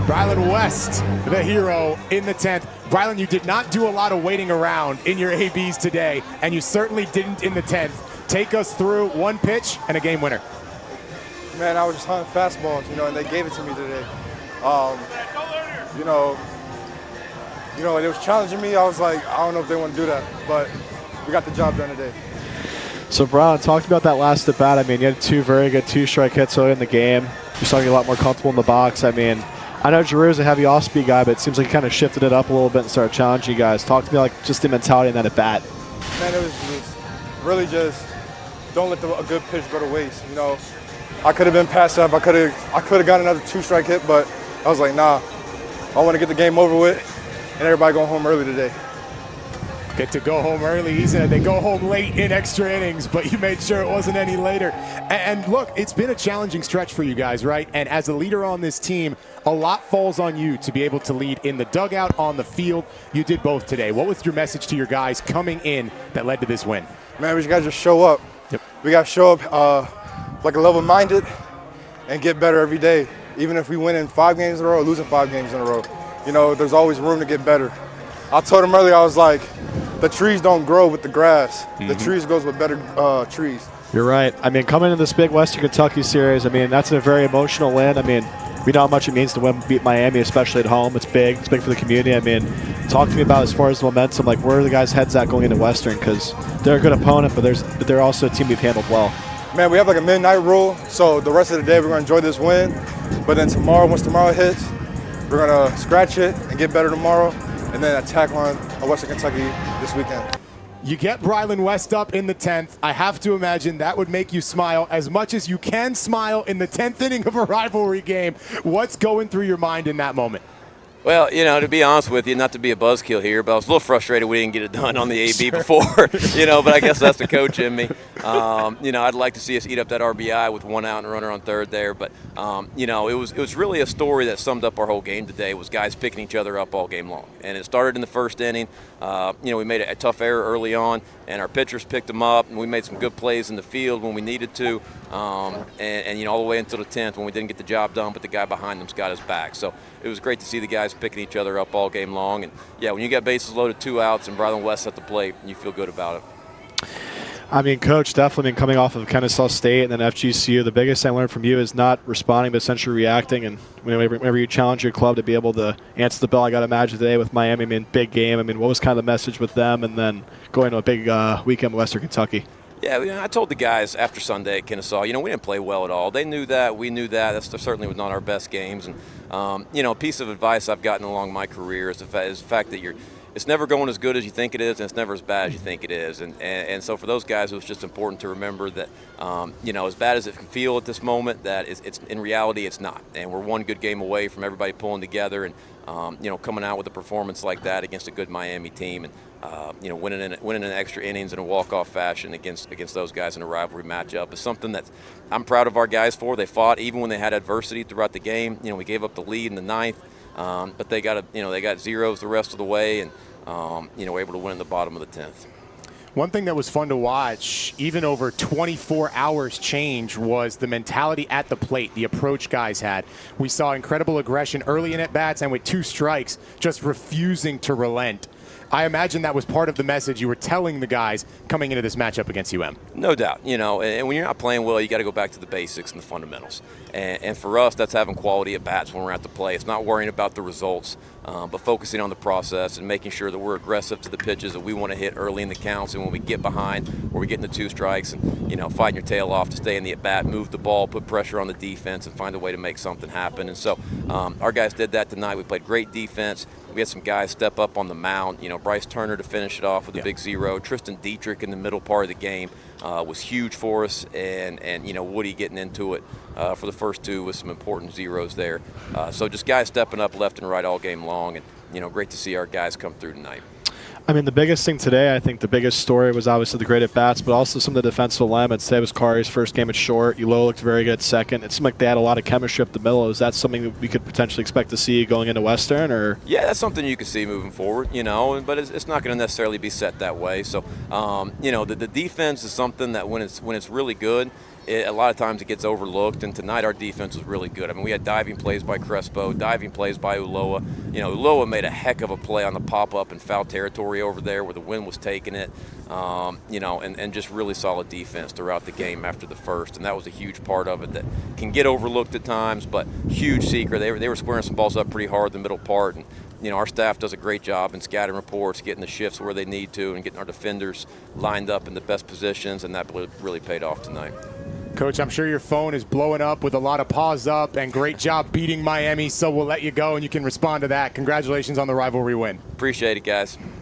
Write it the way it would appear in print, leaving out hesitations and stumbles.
Brylan West, the hero in the 10th. Brylan, you did not do a lot of waiting around in your ABs today, and you certainly didn't in the 10th. Take us through one pitch and a game winner. Man, I was just hunting fastballs, and they gave it to me today. It was challenging me. I was like, I don't know if they want to do that, but we got the job done today. So, Brylan, talked about that last at bat. I mean, you had two very good two-strike hits early in the game. You're starting to get a lot more comfortable in the box. I mean, I know Giroux's a heavy off-speed guy, but it seems like he kind of shifted it up a little bit and started challenging you guys. Talk to me like just the mentality in that at bat. Man, it was really just don't let a good pitch go to waste. I could have been passed up. I could have got another two-strike hit, but I was like, nah. I want to get the game over with, and everybody going home early today. Get to go home early. He said they go home late in extra innings, but you made sure it wasn't any later. And look, it's been a challenging stretch for you guys, right? And as a leader on this team, a lot falls on you to be able to lead in the dugout, on the field. You did both today. What was your message to your guys coming in that led to this win? Man, we just got to just show up. Yep. We got to show up like a level-minded and get better every day. Even if we win in 5 games in a row or losing 5 games in a row, there's always room to get better. I told him earlier, I was like, the trees don't grow with the grass. The trees grows with better trees. You're right. I mean, coming into this big Western Kentucky series, I mean, that's a very emotional win. I mean, we know how much it means to beat Miami, especially at home. It's big. It's big for the community. I mean, talk to me about as far as the momentum, like where are the guys' heads at going into Western? Because they're a good opponent, but they're also a team we've handled well. Man, we have like a midnight rule, so the rest of the day we're going to enjoy this win. But then tomorrow, once tomorrow hits, we're going to scratch it and get better tomorrow, and then attack on Western Kentucky this weekend. You get Brylan West up in the 10th. I have to imagine that would make you smile as much as you can smile in the 10th inning of a rivalry game. What's going through your mind in that moment? Well, to be honest with you, not to be a buzzkill here, but I was a little frustrated we didn't get it done on the AB before, but I guess that's the coach in me. I'd like to see us eat up that RBI with 1 out and a runner on third there, but, it was really a story that summed up our whole game today was guys picking each other up all game long. And it started in the first inning. We made a tough error early on, and our pitchers picked them up, and we made some good plays in the field when we needed to, and all the way until the 10th when we didn't get the job done, but the guy behind them's got his back. So it was great to see the guys picking each other up all game long. And, yeah, when you got bases loaded, 2 outs, and Brylan West at the plate, you feel good about it. I mean, Coach, definitely been coming off of Kennesaw State and then FGCU. The biggest thing I learned from you is not responding, but essentially reacting. And whenever you challenge your club to be able to answer the bell, I got to imagine today with Miami, I mean, big game. I mean, what was kind of the message with them and then going to a big weekend with Western Kentucky? Yeah, I told the guys after Sunday at Kennesaw, we didn't play well at all. They knew that. We knew that. That certainly was not our best games. And, a piece of advice I've gotten along my career is the fact that it's never going as good as you think it is, and it's never as bad as you think it is. And so for those guys, it was just important to remember that, as bad as it can feel at this moment, that it's in reality it's not. And we're one good game away from everybody pulling together and, coming out with a performance like that against a good Miami team and, winning in extra innings in a walk-off fashion against those guys in a rivalry matchup is something that I'm proud of our guys for. They fought even when they had adversity throughout the game. We gave up the lead in the 9th, but they got zeros the rest of the way and, were able to win in the bottom of the 10th. One thing that was fun to watch, even over 24 hours change, was the mentality at the plate, the approach guys had. We saw incredible aggression early in at-bats and with 2 strikes, just refusing to relent. I imagine that was part of the message you were telling the guys coming into this matchup against UM. No doubt. And when you're not playing well, you got to go back to the basics and the fundamentals. And for us, that's having quality at bats when we're at the play. It's not worrying about the results, but focusing on the process and making sure that we're aggressive to the pitches that we want to hit early in the counts. And when we get behind, or we get into 2 strikes, and fighting your tail off to stay in the at bat, move the ball, put pressure on the defense, and find a way to make something happen. And so our guys did that tonight. We played great defense. We had some guys step up on the mound. Bryce Turner to finish it off with a big 0. Tristan Dietrich in the middle part of the game was huge for us, and Woody getting into it for the first 2 with some important zeros there. So just guys stepping up left and right all game long, and great to see our guys come through tonight. I mean, the biggest thing today, I think the biggest story was obviously the great at-bats, but also some of the defensive alignment. Today was Kari's first game at short. Ulo looked very good at second. It seemed like they had a lot of chemistry up the middle. Is that something that we could potentially expect to see going into Western? Or Yeah, that's something you could see moving forward, but it's not going to necessarily be set that way. So, the defense is something that when it's really good, a lot of times it gets overlooked, and tonight our defense was really good. I mean, we had diving plays by Crespo, diving plays by Ulloa. You know, Ulloa made a heck of a play on the pop-up in foul territory over there where the wind was taking it, you know, and just really solid defense throughout the game after the first, and that was a huge part of it that can get overlooked at times, but huge secret. They were squaring some balls up pretty hard in the middle part, and you know, our staff does a great job in scouting reports, getting the shifts where they need to, and getting our defenders lined up in the best positions, and that really paid off tonight. Coach, I'm sure your phone is blowing up with a lot of paws up, and great job beating Miami, so we'll let you go and you can respond to that. Congratulations on the rivalry win. Appreciate it, guys.